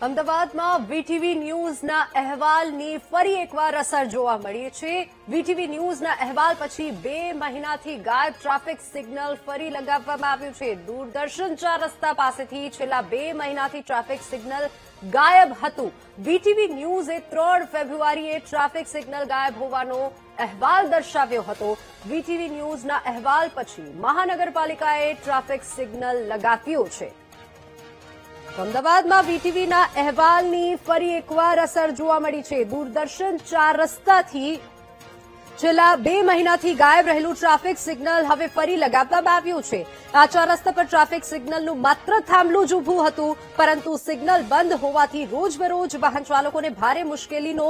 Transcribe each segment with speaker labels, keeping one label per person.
Speaker 1: અમદાવાદમાં વીટીવી ન્યૂઝના અહેવાલની ફરી એકવાર અસર જોવા મળી છે। વીટીવી ન્યૂઝના અહેવાલ પછી 2 મહિનાથી ગાયબ ટ્રાફિક સિગ્નલ ફરી લગાવવામાં આવ્યું છે। દૂરદર્શન 4 રસ્તા પાસેથી છેલ્લા 2 મહિનાથી ટ્રાફિક સિગ્નલ ગાયબ હતું। વીટીવી ન્યૂઝે 3 ફેબ્રુઆરીએ ટ્રાફિક સિગ્નલ ગાયબ હોવાનો અહેવાલ દર્શાવ્યો હતો। વીટીવી ન્યૂઝના અહેવાલ પછી મહાનગરપાલિકાએ ટ્રાફિક સિગ્નલ લગાવ્યું છે। અમદાવાદમાં વીટીવીના અહેવાલની ફરી એકવાર અસર જોવા મળી છે। દૂરદર્શન 4 રસ્તાથી છેલ્લા 2 મહિનાથી ગાયબ રહેલું ટ્રાફિક સિગ્નલ હવે ફરી લગાવવામાં આવ્યું છે। આ 4 રસ્તા પર ટ્રાફિક સિગ્નલનું માત્ર થાંભલું જ ઊભું હતું, પરંતુ સિગ્નલ બંધ હોવાથી રોજબરોજ વાહન ચાલકોને ભારે મુશ્કેલીનો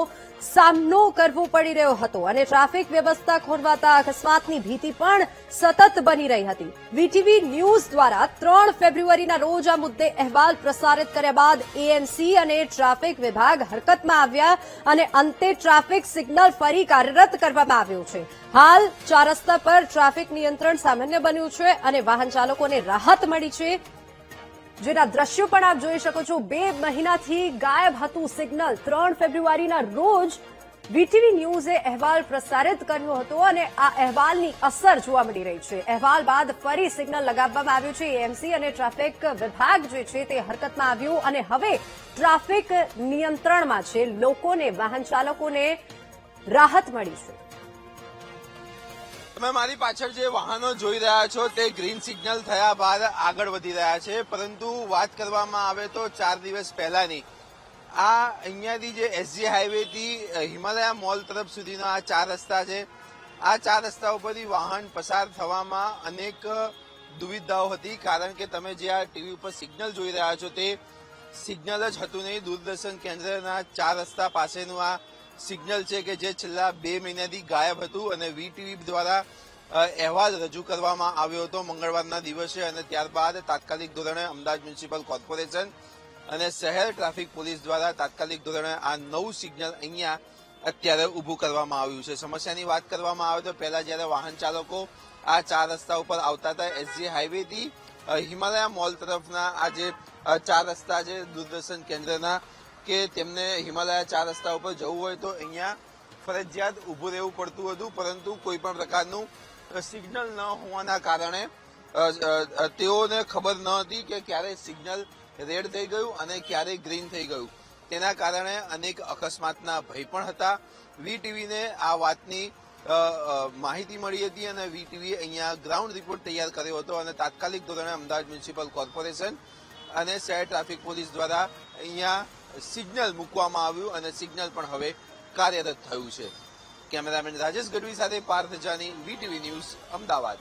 Speaker 1: સામનો કરવો પડી રહ્યો હતો અને ટ્રાફિક વ્યવસ્થા ખોરવાતા અકસ્માતની ભીતિ પણ સતત બની રહી હતી। વીટીવી ન્યૂઝ દ્વારા 3 ફેબ્રુઆરીના રોજ આ મુદ્દે અહેવાલ પ્રસારિત કર્યા બાદ એએમસી અને ટ્રાફિક વિભાગ હરકતમાં આવ્યા અને અંતે ટ્રાફિક સિગ્નલ ફરી કાર્યરત કરવામાં આવ્યું છે। હાલ 4 રસ્તા પર ટ્રાફિક નિયંત્રણ સામાન્ય બન્યું છે અને વાહન ચાલકોને રાહત મળી છે, જેના દ્રશ્યો પણ આપ જોઈ શકો છો। 2 મહિનાથી ગાયબ હતું સિગ્નલ। 3 ફેબ્રુઆરીના રોજ વીટીવી ન્યૂઝે અહેવાલ પ્રસારિત કર્યો હતો અને આ અહેવાલની અસર જોવા મળી રહી છે। અહેવાલ બાદ ફરી સિગ્નલ લગાવવામાં આવ્યું છે। એએમસી અને ટ્રાફિક વિભાગ જે છે તે હરકતમાં આવ્યું અને હવે ટ્રાફિક નિયંત્રણમાં છે। લોકોને, વાહન ચાલકોને રાહત મળી છે।
Speaker 2: તમે મારી પાછળ જે વાહનો જોઈ રહ્યા છો તે ગ્રીન સિગ્નલ થયા બાદ આગળ વધી રહ્યા છે, પરંતુ વાત કરવામાં આવે તો 4 દિવસ પહેલાની આ અહીંયાથી જે એસજી હાઈવેથી હિમાલયા મોલ તરફ સુધીનો આ 4 રસ્તા છે। આ 4 રસ્તા ઉપરથી વાહન પસાર થવામાં અનેક દુવિધાઓ હતી, કારણ કે તમે જે આ ટીવી ઉપર સિગ્નલ જોઈ રહ્યા છો તે સિગ્નલ જ હતું નહીં। દૂરદર્શન કેન્દ્રના 4 રસ્તા પાસેનું આ સિગ્નલ છે કે જે છેલ્લા 2 મહિનાથી ગાયબ હતું અને વીટીવી દ્વારા અહેવાલ રજૂ કરવામાં આવ્યો હતો મંગળવારના દિવસે અને ત્યારબાદ તાત્કાલિક ધોરણે અમદાવાદ મ્યુનિસિપલ કોર્પોરેશન અને શહેર ટ્રાફિક પોલીસ દ્વારા તાત્કાલિક ધોરણે આ નવું સિગ્નલ અહીંયા અત્યારે ઊભું કરવામાં આવ્યું છે। સમસ્યાની વાત કરવામાં આવે તો પહેલા જયારે વાહન ચાલકો આ 4 રસ્તા ઉપર આવતા હતા એસજી હાઈવેથી હિમાલયા મોલ તરફના આ જે 4 રસ્તા છે દૂરદર્શન કેન્દ્રના, કે તેમને હિમાલયા 4 રસ્તા ઉપર જવું હોય તો અહીંયા ફરજિયાત ઊભું રહેવું પડતું હતું, પરંતુ કોઈ પણ પ્રકારનું સિગ્નલ ન હોવાના કારણે તેઓને ખબર ન હતી કે ક્યારે સિગ્નલ રેડ થઈ ગયું અને ક્યારે ગ્રીન થઈ ગયું। તેના કારણે અનેક અકસ્માતના ભય પણ હતા। વીટીવીને આ વાતની માહિતી મળી હતી અને વીટીવી અહીંયા ગ્રાઉન્ડ રિપોર્ટ તૈયાર કર્યો હતો અને તાત્કાલિક ધોરણે અમદાવાદ મ્યુનિસિપલ કોર્પોરેશન અને શહેર ટ્રાફિક પોલીસ દ્વારા અહીંયા સિગ્નલ મૂકવામાં આવ્યું અને સિગ્નલ પણ હવે કાર્યરત થયું છે। કેમેરામેન રાજેશ ગઢવી સાથે પાર્થ જાની, વીટીવી ન્યૂઝ, અમદાવાદ।